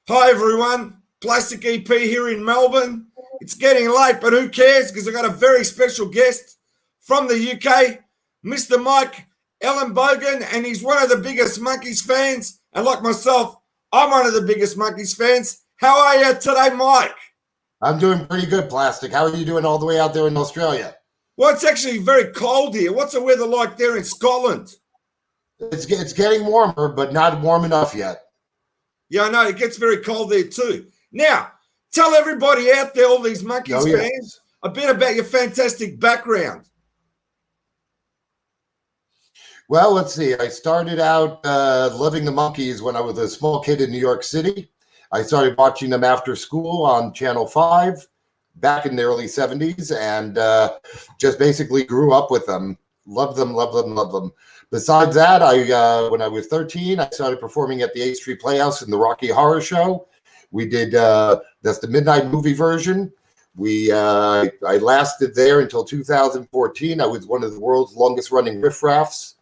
Hi everyone, Plastic EP here in Melbourne. It's getting late, but who cares? Because I've got a very special guest from the UK, Mr. Mike Ellenbogen, and he's one of the biggest Monkees fans. And like myself, I'm one of the biggest Monkees fans. How are you today, Mike? I'm doing pretty good, Plastic. How are you doing all the way out there in Australia? Well, it's actually very cold here. What's the weather like there in Scotland? It's getting warmer, but not warm enough yet. Yeah, I know. It gets very cold there too. Now, tell everybody out there, all these Monkees fans, a bit about your fantastic background. Well, let's see. I started out loving the Monkees when I was a small kid in New York City. I started watching them after school on Channel 5 back in the early 70s and just basically grew up with them. Loved them, loved them, loved them. Besides that, when I was 13, I started performing at the 8th Street Playhouse in the Rocky Horror Show. We did, that's the midnight movie version. I lasted there until 2014. I was one of the world's longest running riffraffs.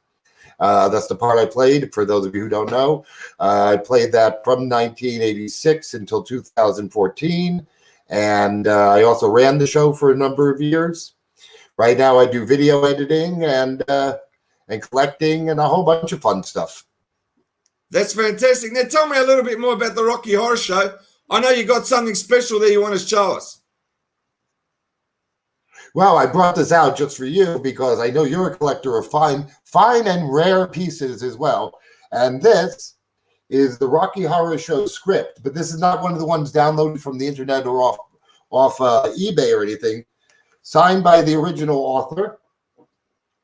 That's the part I played, for those of you who don't know. I played that from 1986 until 2014. And I also ran the show for a number of years. Right now I do video editing and collecting and a whole bunch of fun stuff. That's fantastic. Now tell me a little bit more about the Rocky Horror Show. I know you got something special there you want to show us. Well, I brought this out just for you because I know you're a collector of fine and rare pieces as well. And this is the Rocky Horror Show script, but this is not one of the ones downloaded from the internet or off eBay or anything. Signed by the original author,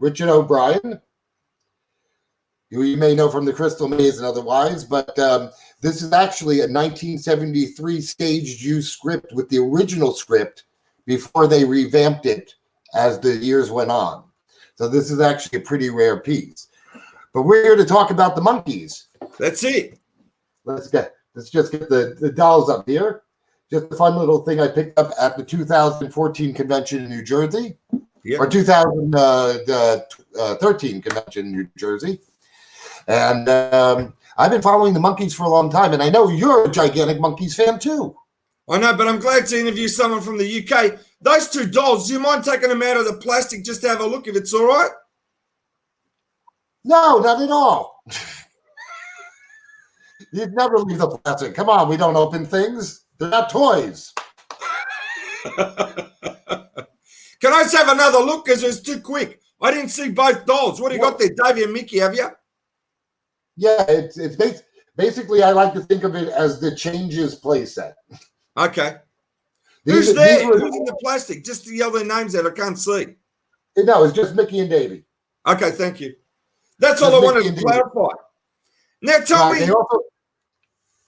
Richard O'Brien, who you may know from The Crystal Maze and otherwise, but this is actually a 1973 staged use script with the original script before they revamped it as the years went on. So this is actually a pretty rare piece. But we're here to talk about the Monkees. That's it. Let's just get the dolls up here. Just a fun little thing I picked up at the 2014 convention in New Jersey, or 2013 convention in New Jersey. And I've been following the Monkees for a long time, and I know you're a gigantic Monkees fan too. I know, but I'm glad to interview someone from the UK. Those two dolls, do you mind taking them out of the plastic just to have a look if it's all right? No, not at all. You'd never leave the plastic. Come on, we don't open things. They're not toys. Can I just have another look because it's too quick? I didn't see both dolls. What do you got there, Davey and Mickey, have you? Yeah, it's basically, I like to think of it as the Changes playset. Okay. Who's there? Who's in the plastic? Just to yell their names out. I can't see. No, it's just Mickey and Davey. Okay, thank you. That's all I wanted to clarify. Now tell me.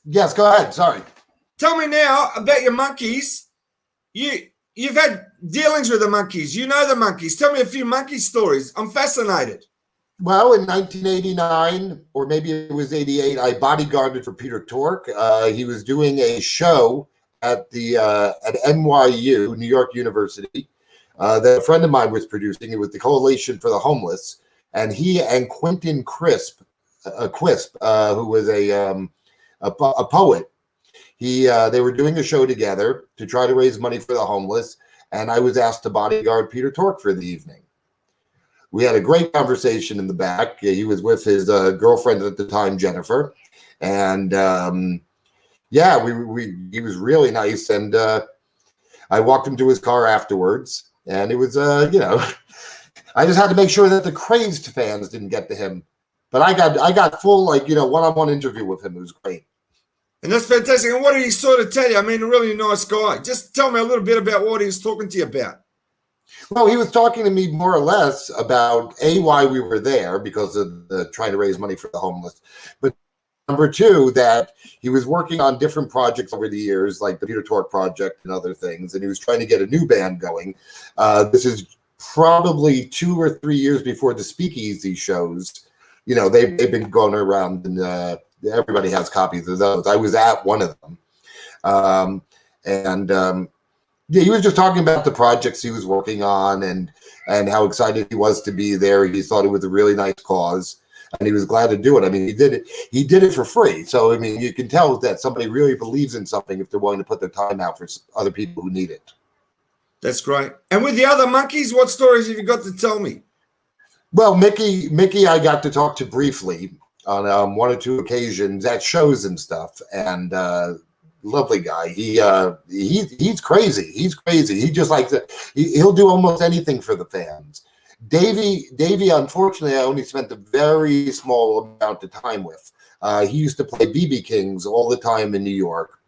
Yes, go ahead. Sorry. Tell me now about your Monkees. You've had dealings with the Monkees. You know the Monkees. Tell me a few Monkee stories. I'm fascinated. Well, in 1989, or maybe it was 88, I bodyguarded for Peter Tork. He was doing a show at NYU, New York University, that a friend of mine was producing. It was the Coalition for the Homeless, and he and Quentin Quisp, who was a poet, they were doing a show together to try to raise money for the homeless, and I was asked to bodyguard Peter Tork for the evening. We had a great conversation in the back. He was with his girlfriend at the time, Jennifer, and he was really nice. And I walked him to his car afterwards, and it was I just had to make sure that the crazed fans didn't get to him. But I got full one-on-one interview with him. It was great. And that's fantastic. And what did he sort of tell you? I mean, a really nice guy. Just tell me a little bit about what he was talking to you about. Well, he was talking to me more or less about why we were there, because of trying to raise money for the homeless. But number two, that he was working on different projects over the years, like the Peter Tork project and other things. And he was trying to get a new band going. This is probably 2 or 3 years before the Speakeasy shows. They've been going around, and everybody has copies of those. I was at one of them. He was just talking about the projects he was working on and how excited he was to be there. He thought it was a really nice cause. and he was glad to do it. I mean, he did it for free. So, I mean, you can tell that somebody really believes in something if they're willing to put their time out for other people who need it. That's great. And with the other Monkees, what stories have you got to tell me? Well, Mickey, I got to talk to briefly on one or two occasions at shows and stuff, and lovely guy. He's crazy. He's crazy. He just likes it. He'll do almost anything for the fans. Davey, unfortunately, I only spent a very small amount of time with. He used to play BB Kings all the time in New York,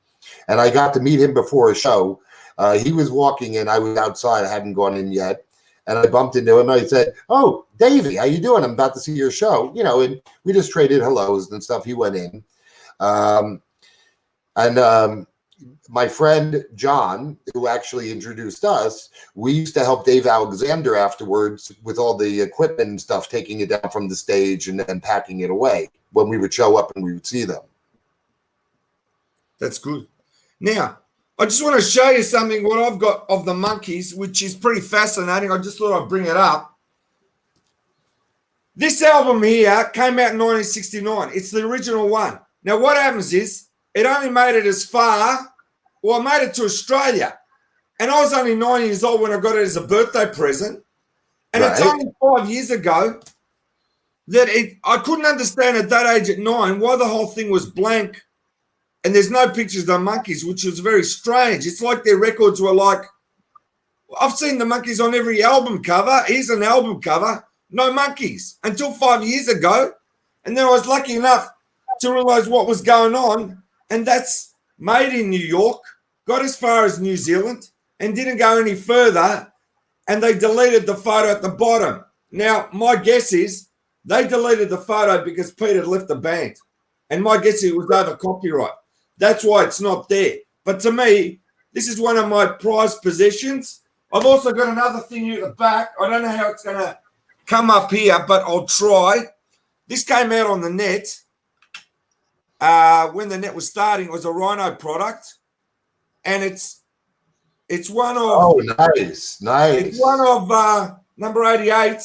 and I got to meet him before a show. He was walking in. I was outside. I hadn't gone in yet. And I bumped into him. And I said, "Oh, Davey, how you doing? I'm about to see your show." You know, and we just traded hellos and stuff. He went in. My friend John, who actually introduced us, we used to help Dave Alexander afterwards with all the equipment and stuff, taking it down from the stage and packing it away when we would show up and we would see them. That's good. Now, I just want to show you something, what I've got of the Monkees, which is pretty fascinating. I just thought I'd bring it up. This album here came out in 1969. It's the original one. Now, what happens is it only made it as far, well, I made it to Australia. And I was only 9 years old when I got it as a birthday present. And It's only 5 years ago that I couldn't understand at that age at 9 why the whole thing was blank. And there's no pictures of the Monkees, which was very strange. It's like their records were like, I've seen the Monkees on every album cover. Here's an album cover, no Monkees, until 5 years ago. And then I was lucky enough to realize what was going on. And that's made in New York, got as far as New Zealand, and didn't go any further. And they deleted the photo at the bottom. Now, my guess is they deleted the photo because Pete had left the band. And my guess is it was over copyright. That's why it's not there. But to me, this is one of my prized possessions. I've also got another thing here at the back. I don't know how it's going to come up here, but I'll try. This came out on the net. When the net was starting, it was a Rhino product. And it's one of... Oh, nice. It's one of number 88.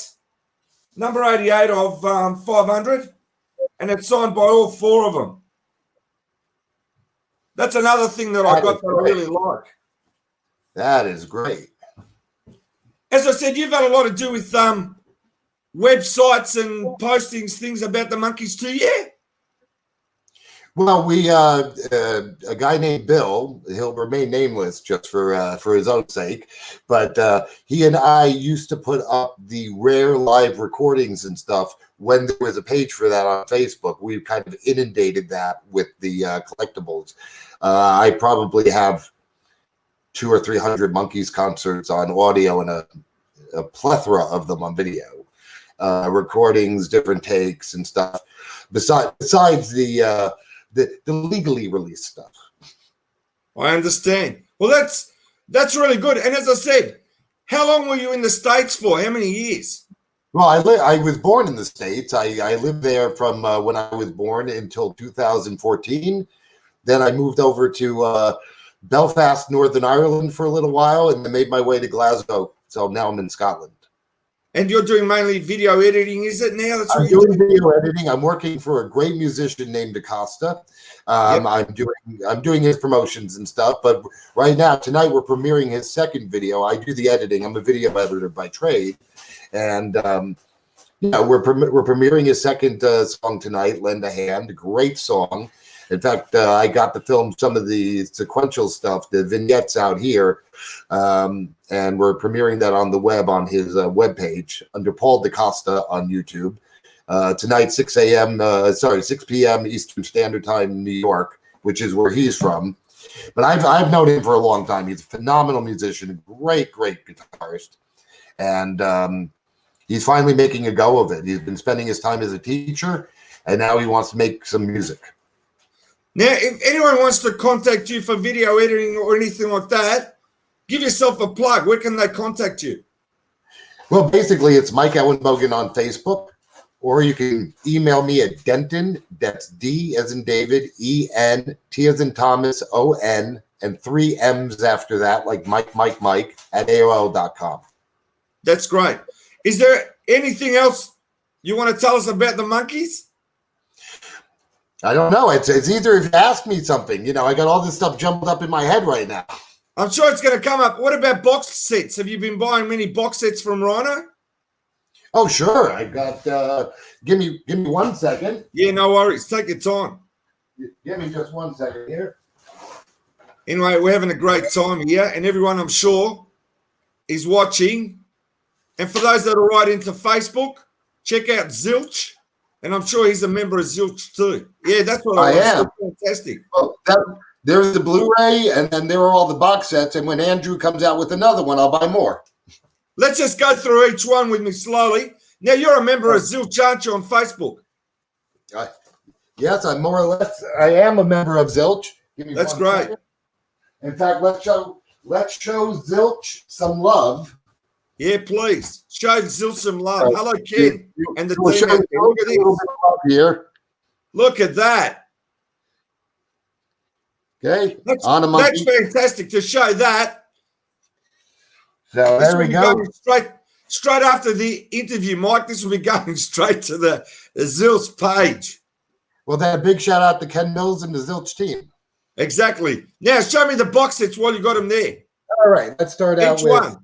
Number 88 of 500. And it's signed by all four of them. That's another thing that I got that I really like. That is great. As I said, you've had a lot to do with websites and postings, things about the Monkees too, yeah? Well, we a guy named Bill. He'll remain nameless just for his own sake, but he and I used to put up the rare live recordings and stuff when there was a page for that on Facebook. We kind of inundated that with the collectibles. I probably have 200 or 300 Monkees concerts on audio and a plethora of them on video, recordings, different takes and stuff. Besides the legally released stuff. I understand. Well, that's really good. And as I said, how long were you in the States for? How many years? Well, I was born in the States. I lived there from when I was born until 2014. Then I moved over to Belfast, Northern Ireland for a little while, and then made my way to Glasgow. So now I'm in Scotland. And you're doing mainly video editing, is it now? I'm doing video editing. I'm working for a great musician named Acosta. Yep. I'm doing his promotions and stuff. But right now, tonight, we're premiering his second video. I do the editing. I'm a video editor by trade. And we're premiering his second song tonight, Lend a Hand. A great song. In fact, I got to film some of the sequential stuff, the vignettes out here, and we're premiering that on the web on his webpage under Paul DaCosta on YouTube. Tonight, 6 p.m. Eastern Standard Time in New York, which is where he's from. But I've known him for a long time. He's a phenomenal musician, great guitarist. And he's finally making a go of it. He's been spending his time as a teacher, and now he wants to make some music. Now, if anyone wants to contact you for video editing or anything like that, give yourself a plug. Where can they contact you? Well, basically, it's Mike Ellenbogen on Facebook, or you can email me at Denton, that's D as in David, E-N, T as in Thomas, O-N, and 3 M's after that, like Mike, at AOL.com. That's great. Is there anything else You want to tell us about the Monkees? I don't know. It's either if you ask me something. You know, I got all this stuff jumbled up in my head right now. I'm sure it's going to come up. What about box sets? Have you been buying many box sets from Rhino? Oh, sure. I got. Give me 1 second. Yeah, no worries. Take your time. Give me just 1 second here. Anyway, we're having a great time here, and everyone, I'm sure, is watching. And for those that are right into Facebook, check out Zilch. And I'm sure he's a member of Zilch too. Yeah, that's what I am. Fantastic. Well, there's the Blu-ray, and then there are all the box sets. And when Andrew comes out with another one, I'll buy more. Let's just go through each one with me slowly. Now, you're a member of Zilch, aren't you, on Facebook? Yes, I'm more or less. I am a member of Zilch. Give me That's 1 great. second. In fact, let's show Zilch some love. Yeah, please. Show Zilch some love. Right. Hello, Ken. And the We'll team show out there. Look at a little bit of love here. Look at that. Okay. That's fantastic to show that. So there we go. Straight after the interview, Mike, this will be going straight to the Zilch page. Well, then a big shout out to Ken Mills and the Zilch team. Exactly. Now, show me the box sets while you got them there. All right. Let's start out with one.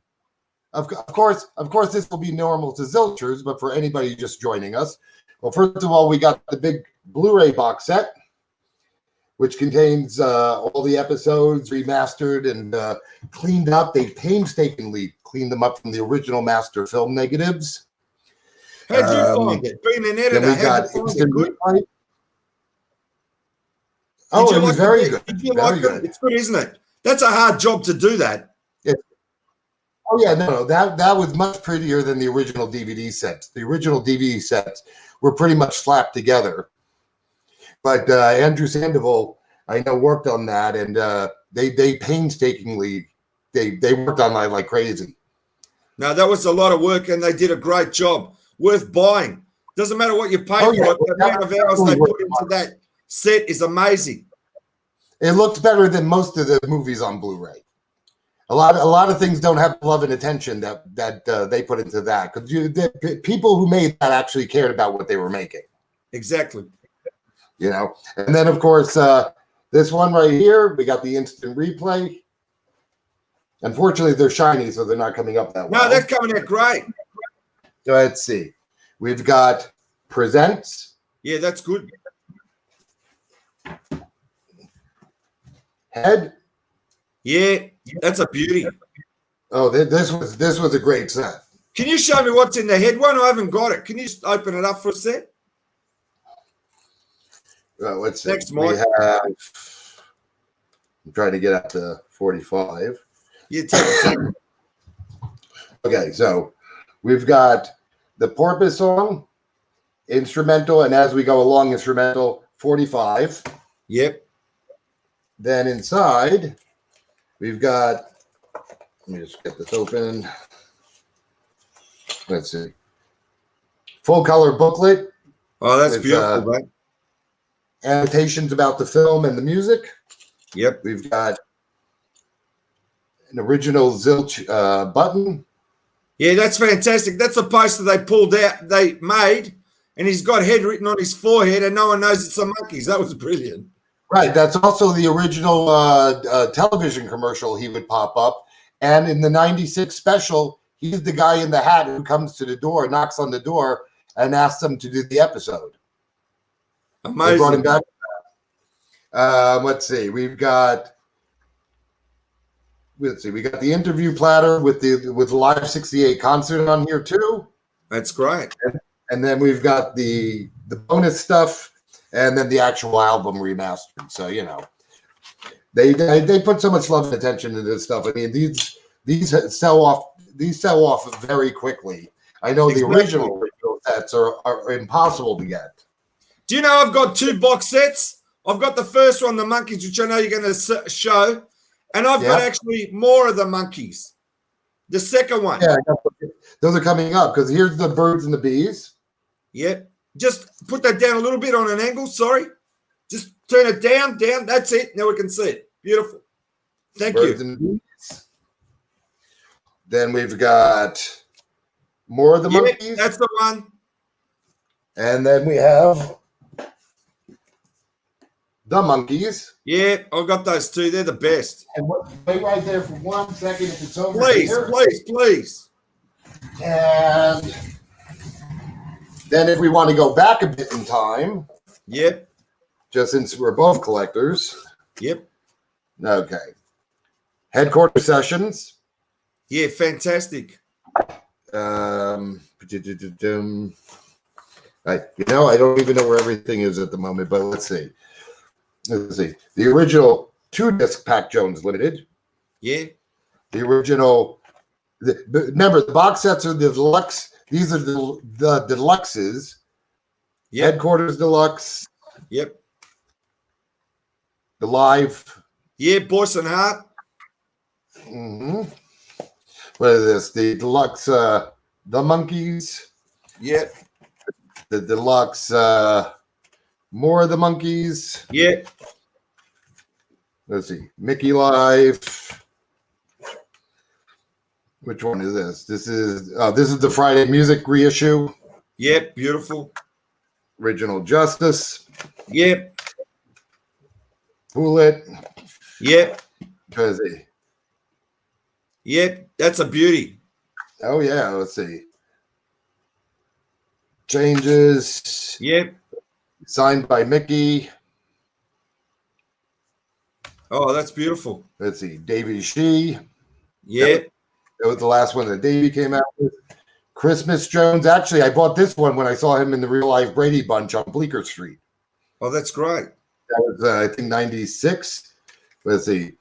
Of course, this will be normal to Zilchers, but for anybody just joining us, well, first of all, we got the big Blu-ray box set, which contains all the episodes remastered and cleaned up. They painstakingly cleaned them up from the original master film negatives. How'd you find it? Being an editor, then we got instant replay. Oh, it was very good. Did you like it? It's good, isn't it? That's a hard job to do that. Oh yeah, no, that was much prettier than the original DVD sets. The original DVD sets were pretty much slapped together. But Andrew Sandoval, I know, worked on that, and they painstakingly they worked on that like crazy. No, that was a lot of work, and they did a great job. Worth buying. Doesn't matter what you pay for it. The amount of hours they put into that set is amazing. It looked better than most of the movies on Blu-ray. A lot of things don't have love and attention that they put into that, because the people who made that actually cared about what they were making. Exactly. You know, and then of course this one right here, we got the instant replay. Unfortunately, they're shiny, so they're not coming up that well. No, that's coming out great. Let's see. We've got Presents. Yeah, that's good. Head. Yeah, that's a beauty. Oh, this was a great set. Can you show me what's in the head one? I haven't got it. Can you just open it up for a sec? Well, let's see. Next, Mike. I'm trying to get up to 45. Yeah, take it. Okay, so we've got the Porpoise song, instrumental, and as we go along, instrumental 45. Yep. Then inside, we've got, let me just get this open. Let's see. Full color booklet. Oh, that's beautiful, mate. Annotations about the film and the music. Yep. We've got an original Zilch button. Yeah, that's fantastic. That's a poster they pulled out, they made, and he's got head written on his forehead, and no one knows it's the Monkees. That was brilliant. Right. That's also the original television commercial he would pop up. And in the 96 special, he's the guy in the hat who comes to the door, knocks on the door, and asks them to do the episode. Amazing. They brought him back. Let's see. We got the interview platter with the Live 68 concert on here too. That's great. And then we've got the bonus stuff, and then the actual album remastered. So, you know, they put so much love and attention into this stuff. I mean, these sell off very quickly. I know exactly. The original sets are impossible to get. Do you know I've got 2 box sets? I've got the first one, the Monkees, which I know you're going to show, and I've got actually more of the Monkees. The second one. Yeah, those are coming up, because here's the Birds and the Bees. Yep. Just put that down a little bit on an angle. Sorry. Just turn it down. That's it. Now we can see it. Beautiful. Thank Birds you. And Bees. Then we've got more of the Monkees. That's the one. And then we have the Monkees. Yeah, I've got those two. They're the best. And wait right there for 1 second if it's over Please, here. please, please. And then if we want to go back a bit in time, Yep, just since we're both collectors. yep. Okay. Headquarter sessions. Yeah, fantastic. I don't even know where everything is at the moment, but let's see. The original 2-disc Pac Jones Limited. Yeah, The original. Remember, the box sets are the deluxe. These are the deluxes. yep, Headquarters deluxe. yep. The live. Yeah, Boyce and Hart. Mm-hmm. What is this? The deluxe. The Monkees. Yep, The deluxe. More of the Monkees. yep. Let's see. Mickey Live. Which one is this? This is the Friday Music reissue. Yep, beautiful. Original Justice. Yep, Pull It. yep, Busy. yep. That's a beauty. Oh yeah, let's see. Changes. Yep. Signed by Mickey. Oh, that's beautiful. Let's see. Davey Shee. Yep. That was the last one that Davey came out with. Christmas Jones. Actually, I bought this one when I saw him in the Real Life Brady Bunch on Bleecker Street. Oh, that's great. That was, I think, 96. Let's see.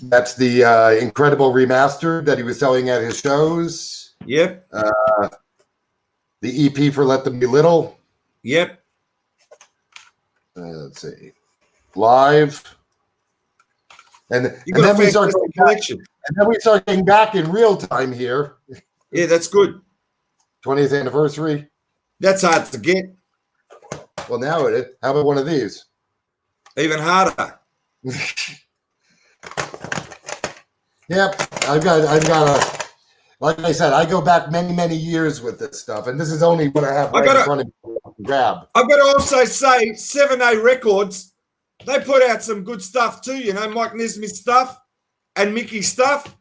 That's the incredible remaster that he was selling at his shows. Yep. The EP for Let Them Be Little. Yep. Let's see. Live. And You got a then we start fantastic collection. and then we start getting back in real time here. Yeah, that's good. 20th anniversary. That's hard to get. Well, now it is. How about one of these? Even harder. Yep. I've got like I said, I go back many, many years with this stuff, and this is only what I have right in front of me to grab. I've got to also say, 7A Records, they put out some good stuff too, you know, Mike Nesmith stuff and Mickey stuff.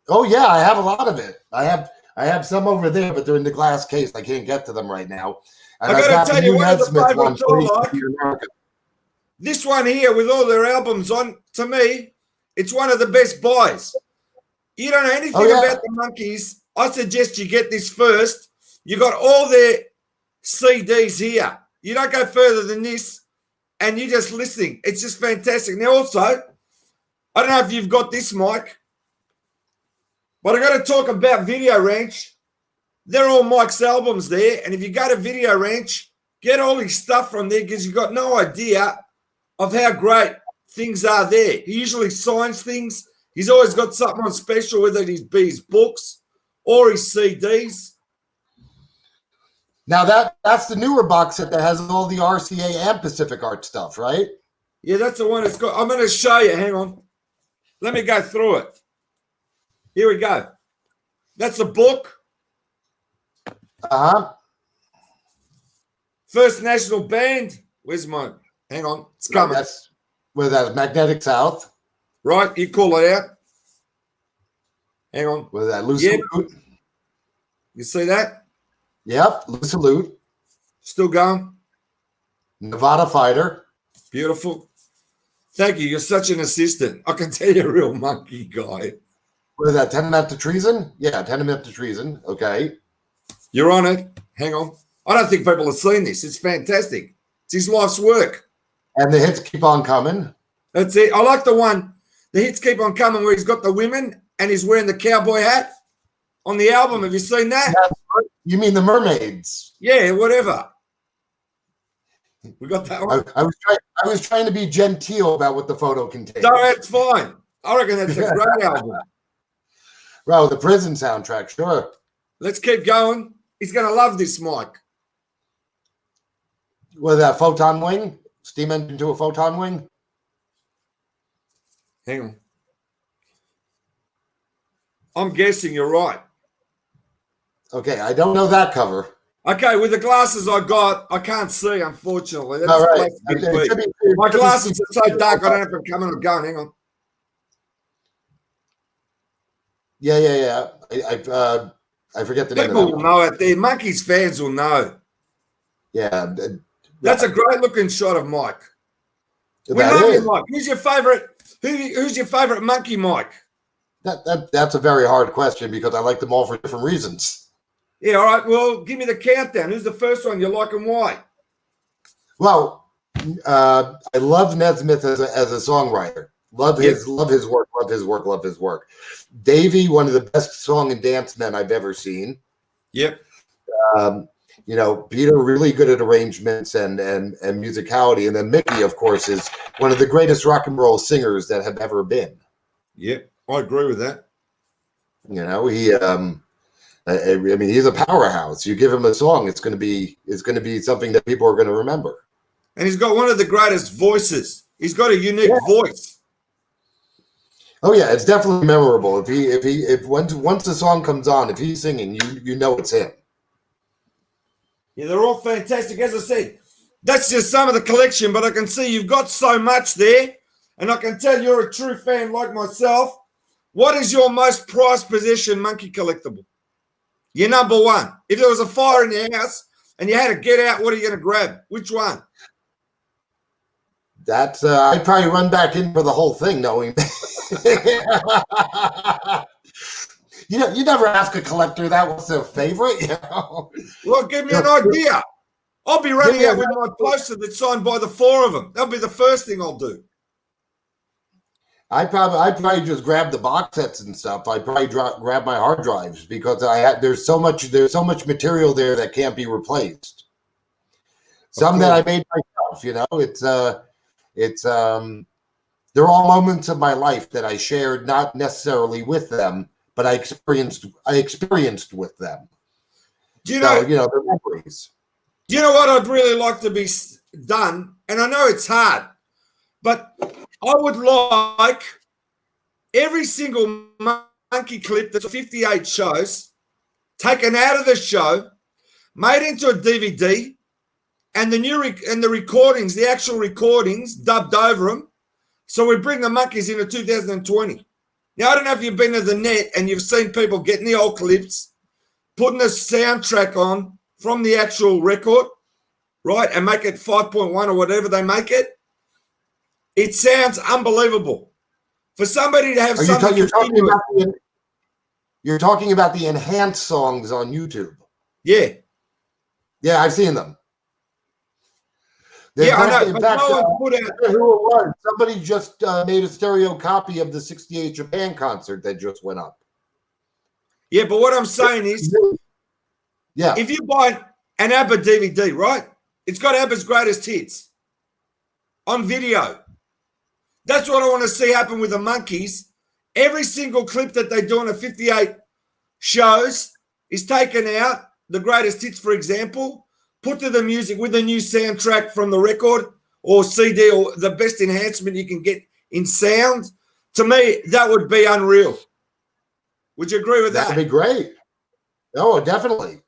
Oh yeah, I have a lot of it. I have some over there, but they're in the glass case. I can't get to them right now. And I got to tell you, one of the Nesmith one favorites I like, this one here with all their albums on, to me, it's one of the best buys. You don't know anything about the Monkees. I suggest you get this first. You got all their CDs here. You don't go further than this, and you're just listening. It's just fantastic. Now, also, I don't know if you've got this, Mike, but I got to talk about Video Ranch. They're all Mike's albums there, and if you go to Video Ranch, get all his stuff from there because you've got no idea of how great things are there. He usually signs things. He's always got something on special, whether it be his books or his CDs. Now that's the newer box set that has all the RCA and Pacific Art stuff, right? Yeah, that's the one it's got. I'm going to show you. Hang on. Let me go through it. Here we go. That's the book. Uh-huh. First National Band. Where's mine? Hang on. It's coming. That's with that Magnetic South. Right, you call it out. Hang on. With that Loose Yep. Salute. You see that? Yep, Loose Salute. Still going. Nevada Fighter. Beautiful. Thank you. You're such an assistant. I can tell you're a real monkey guy. With that Tenement to Treason. Yeah, Tenement to Treason. Okay. You're on it. Hang on. I don't think people have seen this. It's fantastic. It's his life's work. And the hits keep on coming. That's it. I like the one. The hits keep on coming where he's got the women and he's wearing the cowboy hat on the album. Have you seen that? You mean the Mermaids? Yeah, whatever. We got that one. I was trying to be genteel about what the photo contains. No, that's fine. I reckon that's a great album. Well, the prison soundtrack, sure. Let's keep going. He's going to love this, Mike. With that photon wing, steam engine to a photon wing. Hang on. I'm guessing you're right. Okay, I don't know that cover. Okay, with the glasses I got, I can't see, unfortunately. That's All right. Plastic Okay, it EP. should be- it My should be glasses some- are so dark, I don't know if I'm coming or going. Hang on. Yeah. I forget the name of People that will one. know it. The Monkees fans will know. Yeah, That's a great looking shot of Mike. We that love is. you, Mike. Who's your favorite? Who's your favorite monkey, Mike? That's a very hard question because I like them all for different reasons. Yeah, all right. Well, give me the countdown. Who's the first one you like and why? Well, I love Nesmith as a songwriter. Love his work. Love his work. Davey, one of the best song and dance men I've ever seen. Yep. Peter, really good at arrangements and musicality, and then Mickey, of course, is one of the greatest rock and roll singers that have ever been. Yep, I agree with that. He, I mean, he's a powerhouse. You give him a song, it's going to be something that people are going to remember. And he's got one of the greatest voices. He's got a unique voice. Oh yeah, it's definitely memorable. If once the song comes on, if he's singing, you know it's him. Yeah, they're all fantastic. As I said, that's just some of the collection, but I can see you've got so much there, and I can tell you're a true fan like myself. What is your most prized possession, monkey collectible? Your number one. If there was a fire in your house and you had to get out, what are you going to grab? Which one? That's I'd probably run back in for the whole thing, knowing. You never ask a collector that was their favorite. Well, give me an idea. I'll be running out with my poster that's signed by the four of them. That'll be the first thing I'll do. I'd probably just grab the box sets and stuff. I'd probably grab my hard drives because there's so much material there that can't be replaced. Some that I made myself. They're all moments of my life that I shared, not necessarily with them, but I experienced with them. Do you know? The memories. Do you know what I'd really like to be done? And I know it's hard, but I would like every single monkey clip that's 58 shows taken out of the show, made into a DVD, and the recordings, the actual recordings, dubbed over them. So we bring the Monkees into 2020. Now, I don't know if you've been to the net and you've seen people getting the old clips, putting the soundtrack on from the actual record, right, and make it 5.1 or whatever they make it. It sounds unbelievable. For somebody to have something You're talking about the enhanced songs on YouTube. Yeah. Yeah, I've seen them. I know. In fact, no one put out. Who it was? Somebody just made a stereo copy of the '68 Japan concert that just went up. Yeah, but what I'm saying is, if you buy an ABBA DVD, right, it's got ABBA's greatest hits on video. That's what I want to see happen with the Monkees. Every single clip that they do on a 58 shows is taken out, the greatest hits, for example, put to the music with the new soundtrack from the record or CD or the best enhancement you can get in sound. To me, that would be unreal. Would you agree with that? That'd be great. Oh, definitely.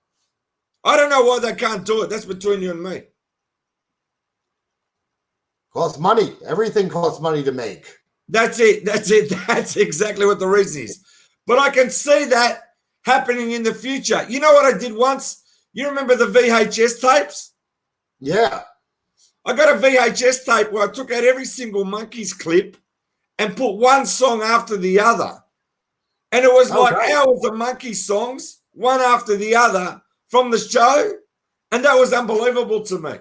I don't know why they can't do it. That's between you and me. Costs money. Everything costs money to make. That's it. That's exactly what the reason is. But I can see that happening in the future. You know what I did once? You remember the VHS tapes? Yeah. I got a VHS tape where I took out every single Monkees clip and put one song after the other. And it was like hours of Monkees songs, one after the other from the show. And that was unbelievable to me.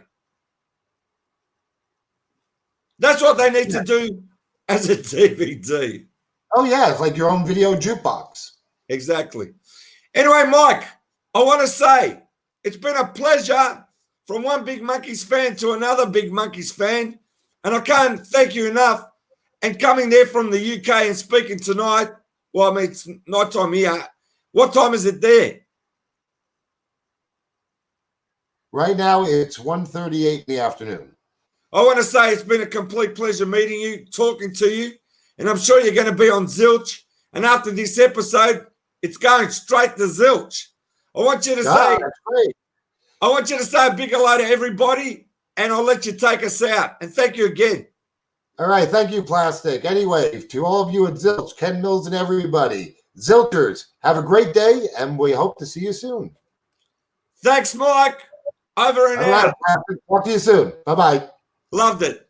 That's what they need to do as a DVD. Oh, yeah. It's like your own video jukebox. Exactly. Anyway, Mike, I want to say it's been a pleasure from one big Monkees fan to another big Monkees fan. And I can't thank you enough. And coming there from the UK and speaking tonight, well, I mean, it's night time here. What time is it there? Right now, it's 1:38 in the afternoon. I want to say it's been a complete pleasure meeting you, talking to you. And I'm sure you're going to be on Zilch. And after this episode, it's going straight to Zilch. I want you to Ah, say, that's great. I want you to say a big hello to everybody, and I'll let you take us out. And thank you again. All right. Thank you, Plastic. Anyway, to all of you at Zilch, Ken Mills and everybody, Zilchers, have a great day, and we hope to see you soon. Thanks, Mike. Over and All right, out. Plastic. Talk to you soon. Bye-bye. Loved it.